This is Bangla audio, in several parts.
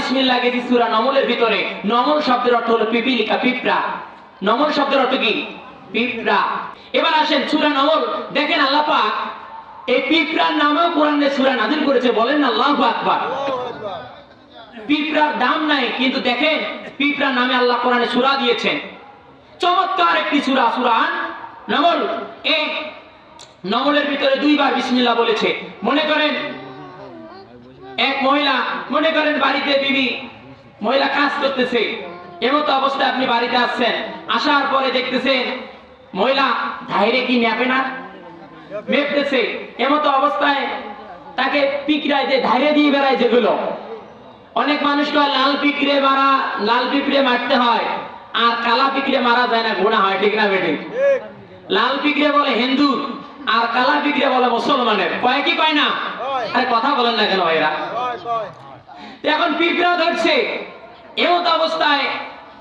বিসমিল্লাহ গেছি সূরা নমলের ভিতরে। নমল শব্দের অর্থ হলো পিপিলিকা, পিঁপড়া। নমল শব্দের অর্থ কি? পিঁপড়া। এবার আসেন সূরা নমল, দেখেন আল্লাহ পাক এই পিঁপড়ার নামেও কোরআনে সূরা নাযিল করেছে। বলেন না আল্লাহু আকবার। পিঁপড়ার দাম নাই, কিন্তু দেখেন পিঁপড়ার নামে আল্লাহ কোরআনে সূরা দিয়েছেন। চমৎকার একটি সূরা, সূরা নমল। এই নমলের ভিতরে দুইবার বিসমিল্লাহ বলেছে। মনে করেন এক মহিলা, মনে করেন বাড়িতে বিবি মহিলা কাজ করতেছে, এমতো অবস্থায় আপনি বাড়িতে আসছেন, আসার পরে দেখতেছেন মহিলা ধাইরে কি নেবে না, মেপতেছে। এমতো অবস্থায় তাকে পিঁপড়ায় যে ধাইরে দিয়ে বেড়ায়, যেগুলো অনেক মানুষকে লাল পিঁপড়ে মারা, লাল পিঁপড়ে মারতে হয়, আর কালা পিঁপড়ে মারা যায় না, গুনাহ হয়। ঠিক না বেটি? লাল পিঁপড়ে বলে হিন্দু, আর কালা পিঁপড়ে বলে মুসলমানের। কয় কি কয় না? আরে কথা বলেন না কেন ভাইরা? এখন পিঁপড়া ধরছে, এমত অবস্থায়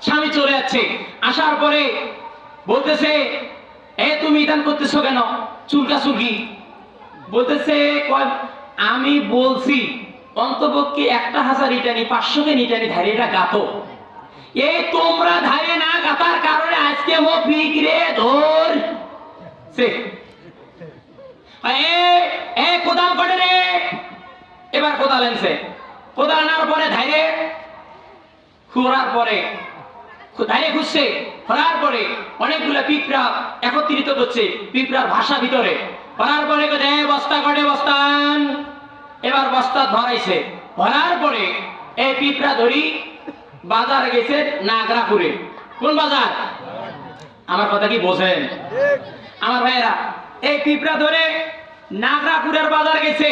স্বামী চলে যাচ্ছে। আসার পরে বলতেছে, এ তুমি ইদান করতেছো কেন, চুলকা চুলকি? বলতেছে, আমি বলছি অন্তপক্ষে 1000 ইটানি 500 ইটানি ধারিটা গাতো। এই তোমরা ধারে না গাতার কারণে আজকে ও পিঁপড়ে ধরছে। কোদাল করে রে। এবার কোদাল আনছে, কোদাল আনার পরে ধাইরে খোঁড়ার পরে ধাইরে খুঁজছে, খোঁড়ার পরে অনেকগুলো পিঁপড়া একত্রিত করছে পিঁপড়ার ভাষা ভিতরে। করার পরে বস্তা করে বস্তান। এবার বস্তা ধরাইছে, ধরার পরে এই পিঁপড়া ধরি বাজার গেছে নাগরাপুরে। কোন বাজার? আমার কথা কি বোঝেন আমার ভাইয়েরা? এই পিঁপড়া ধরে নাগরাপুরের বাজার গেছে।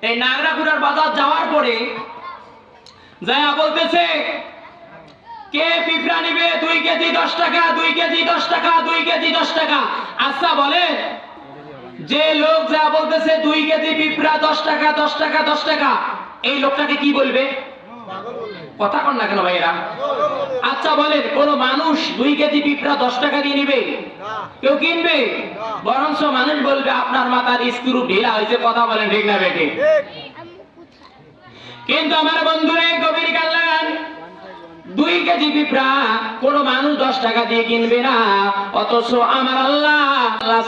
এই নাগরাপুরের বাজার যাওয়ার পরে যায়া বলতেছে, কে পিঁপড়া নিবে? 2 কেজি 10 টাকা, 2 কেজি 10 টাকা, 2 কেজি 10 টাকা। আচ্ছা বলেন, যে লোক যা বলতেছে 2 কেজি পিঁপড়া 10 টাকা, 10 টাকা, 10 টাকা, এই লোকটাকে কি বলবে? কথা কন না কেন ভাইরা? আচ্ছা বলেন, কোন মানুষ 2 কেজি পিঁপড়া 10 টাকা দিয়ে নিবে? কেউ কিনবে? বরঞ্চ মানুষ বলবে আপনার মাথার স্ক্রু ঢিলা হয়েছে। কথা বলেন ঠিক না বেটি? কিন্তু আমার বন্ধুরা গভীর খেয়াল লাগান, 2 কেজি পিঁপড়া কোন মানুষ 10 টাকা দিয়ে কিনবে না। অথচ আমার আল্লাহ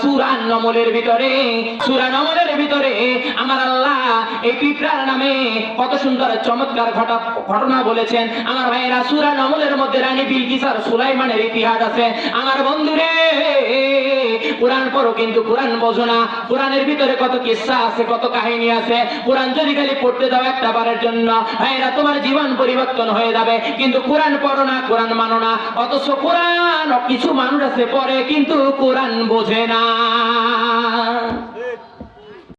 সূরা নমলের ভিতরে, সূরা নমলের ভিতরে আমার আল্লাহ এই পিঁপড়ার নামে কত সুন্দর চমৎকার ঘটনা বলেছেন। আমার ভাইয়েরা, সূরা নমলের মধ্যে রানী বিলকিস আর সুলাইমানের ইতিহাস আছে। আমার বন্ধুরে কোরআন পড়ো, কিন্তু কোরআন বোঝো না। কোরআনের ভিতরে কত কিসসা আছে, কত কাহিনী আছে। কোরআন যদি খালি পড়তে দাও একটা বারের জন্য, ভাইয়েরা তোমার জীবন পরিবর্তন হয়ে যাবে। কিন্তু কোরআন পড়ো না, কোরআন মানো না। অথচ কোরআন কিছু মানুষ আছে পড়ে, কিন্তু কোরআন বোঝে না।